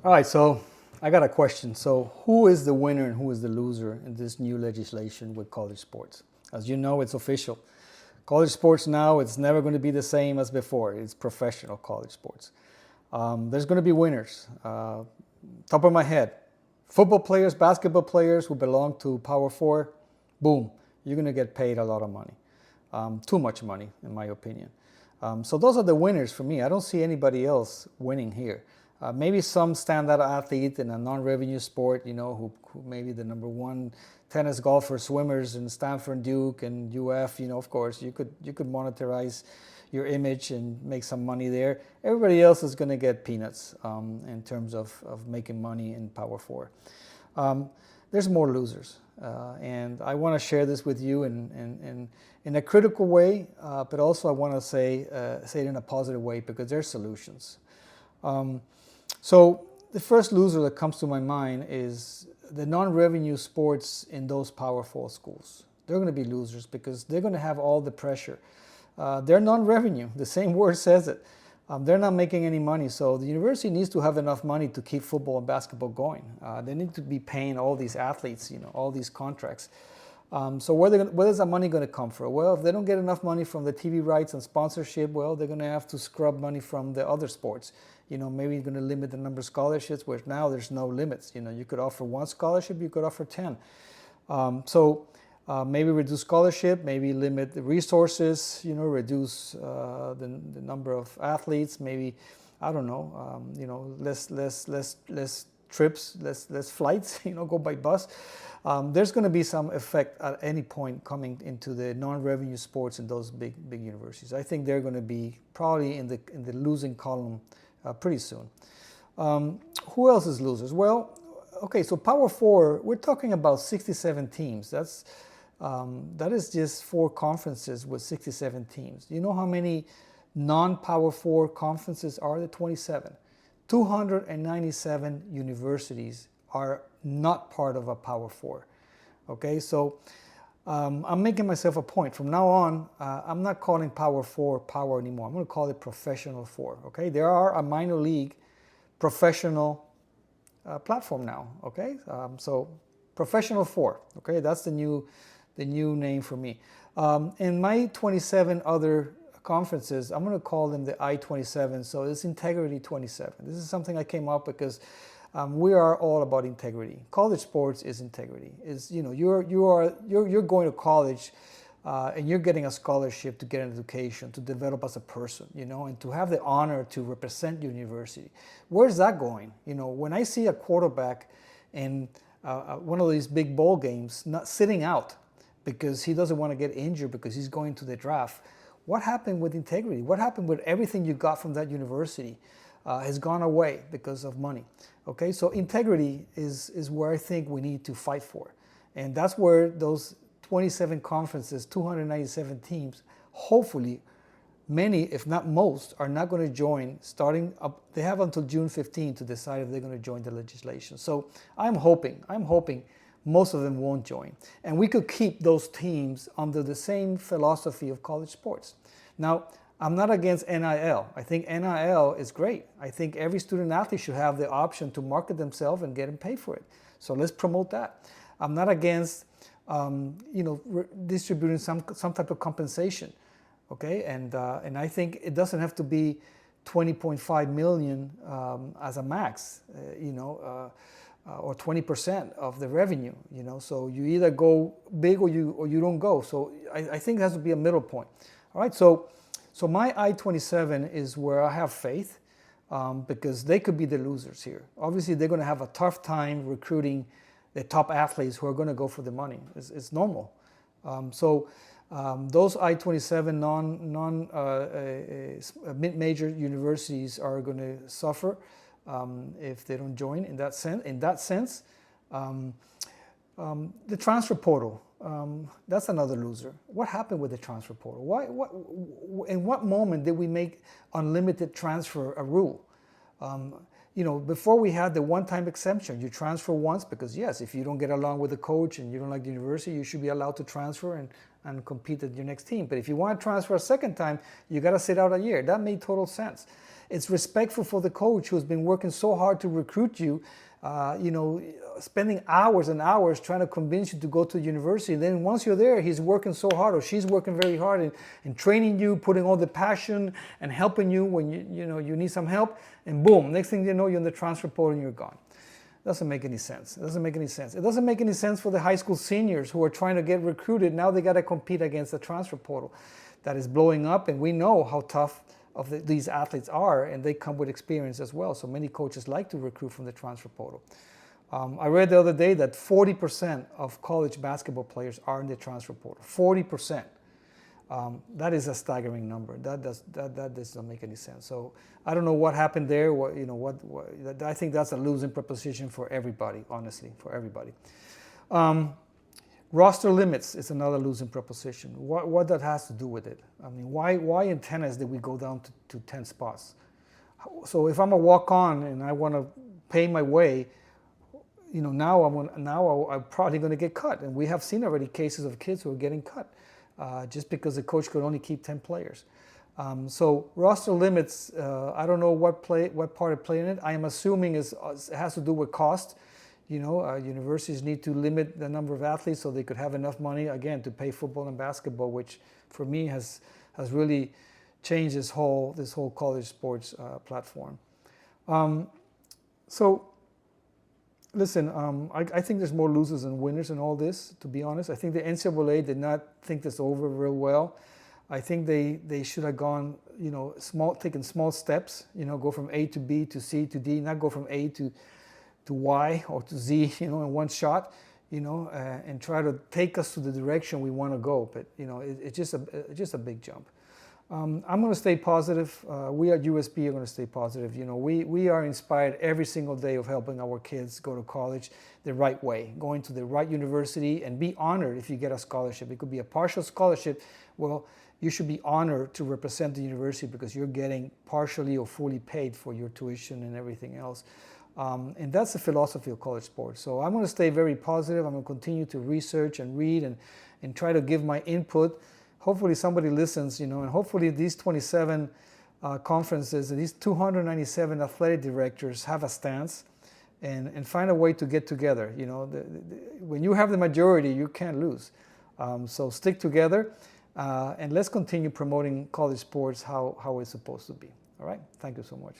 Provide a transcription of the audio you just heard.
All right, so I got a question. So, who is the winner and who is the loser in this new legislation with college sports? As you know, it's official. College sports now, it's never going to be the same as before. It's professional college sports. There's going to be winners. Top of my head, football players, basketball players who belong to Power Four, boom, you're going to get paid a lot of money. Too much money, in my opinion. So those are the winners for me. I don't see anybody else winning here. Maybe some standout athlete in a non-revenue sport, who maybe the number one tennis, golfer, swimmers in Stanford, Duke, and UF. Of course, you could monetize your image and make some money there. Everybody else is going to get peanuts in terms of making money in Power Four. There's more losers, and I want to share this with you in a critical way, but also I want to say it in a positive way because there's solutions. So the first loser that comes to my mind is the non-revenue sports in those Power Four schools. They're going to be losers because they're going to have all the pressure. They're non-revenue. The same word says it. They're not making any money, so the university needs to have enough money to keep football and basketball going. They need to be paying all these athletes, all these contracts. So where is that money going to come from? Well, if they don't get enough money from the TV rights and sponsorship, well, they're going to have to scrub money from the other sports. Maybe you're going to limit the number of scholarships, where now there's no limits. You could offer one scholarship, you could offer 10. Maybe reduce scholarship, maybe limit the resources, reduce the number of athletes, maybe, I don't know, less trips, less flights, go by bus. There's going to be some effect at any point coming into the non-revenue sports in those big universities. I think they're going to be probably in the losing column pretty soon. Who else is losers? Well, okay, so Power Four, we're talking about 67 teams. That is just 4 conferences with 67 teams. You know how many non-Power Four conferences are there? 27. 297 universities are not part of a Power Four. Okay, so I'm making myself a point. From now on, I'm not calling Power Four Power anymore. I'm going to call it Professional Four. Okay, there are a minor league professional platform now. Okay, so Professional Four. Okay, that's the new name for me. In my 27 other conferences, I'm going to call them the I-27. So it's Integrity 27. This is something I came up because we are all about integrity. College sports is integrity. You're going to college and you're getting a scholarship to get an education, to develop as a person, and to have the honor to represent your university. Where's that going? When I see a quarterback in one of these big bowl games not sitting out because he doesn't want to get injured because he's going to the draft, what happened with integrity? What happened with everything you got from that university? Has gone away because of money. Okay, so integrity is where I think we need to fight for. And that's where those 27 conferences, 297 teams, hopefully many, if not most, are not going to join starting up. They have until June 15 to decide if they're going to join the legislation. So I'm hoping most of them won't join. And we could keep those teams under the same philosophy of college sports. Now, I'm not against NIL. I think NIL is great. I think every student athlete should have the option to market themselves and get them paid for it. So let's promote that. I'm not against, distributing some type of compensation. Okay, and I think it doesn't have to be 20.5 million as a max. Or 20% of the revenue. So you either go big or you don't go. So I think there has to be a middle point. All right, so my I-27 is where I have faith because they could be the losers here. Obviously, they're going to have a tough time recruiting the top athletes who are going to go for the money. It's normal. Those I-27 mid-major universities are going to suffer if they don't join in that sense. The transfer portal. That's another loser. What happened with the transfer portal? In what moment did we make unlimited transfer a rule? Before we had the one-time exemption. You transfer once because, yes, if you don't get along with the coach and you don't like the university, you should be allowed to transfer and compete at your next team. But if you want to transfer a second time, you got to sit out a year. That made total sense. It's respectful for the coach who's been working so hard to recruit you, spending hours and hours trying to convince you to go to university. And then once you're there, he's working so hard, or she's working very hard in training you, putting all the passion and helping you when you need some help. And boom, next thing you know, you're in the transfer portal and you're gone. Doesn't make any sense. It doesn't make any sense. It doesn't make any sense for the high school seniors who are trying to get recruited. Now they got to compete against the transfer portal that is blowing up, and we know how tough these athletes are, and they come with experience as well. So many coaches like to recruit from the transfer portal. I read the other day that 40% of college basketball players are in the transfer portal. 40%. That is a staggering number. That doesn't make any sense. So I don't know what happened there. I think that's a losing proposition for everybody. Honestly, for everybody. Roster limits is another losing proposition. What that has to do with it? I mean, why in tennis did we go down to 10 spots? So if I'm a walk-on and I want to pay my way, now I'm probably going to get cut. And we have seen already cases of kids who are getting cut just because the coach could only keep 10 players. So roster limits, I don't know what part it played in it. I am assuming it has to do with cost. Universities need to limit the number of athletes so they could have enough money, again, to pay football and basketball, which for me has really changed this whole college sports platform. So listen, I think there's more losers than winners in all this, to be honest. I think the NCAA did not think this over real well. I think they should have gone, taken small steps, go from A to B to C to D, not go from A to Y or to Z, in one shot, and try to take us to the direction we want to go. But, it's just a big jump. I'm going to stay positive. We at USB are going to stay positive. We are inspired every single day of helping our kids go to college the right way, going to the right university, and be honored if you get a scholarship. It could be a partial scholarship. Well, you should be honored to represent the university because you're getting partially or fully paid for your tuition and everything else. And that's the philosophy of college sports. So I'm going to stay very positive. I'm going to continue to research and read and try to give my input. Hopefully somebody listens, and hopefully these 27 conferences and these 297 athletic directors have a stance and find a way to get together. When you have the majority, you can't lose. So stick together and let's continue promoting college sports how it's supposed to be. All right? Thank you so much.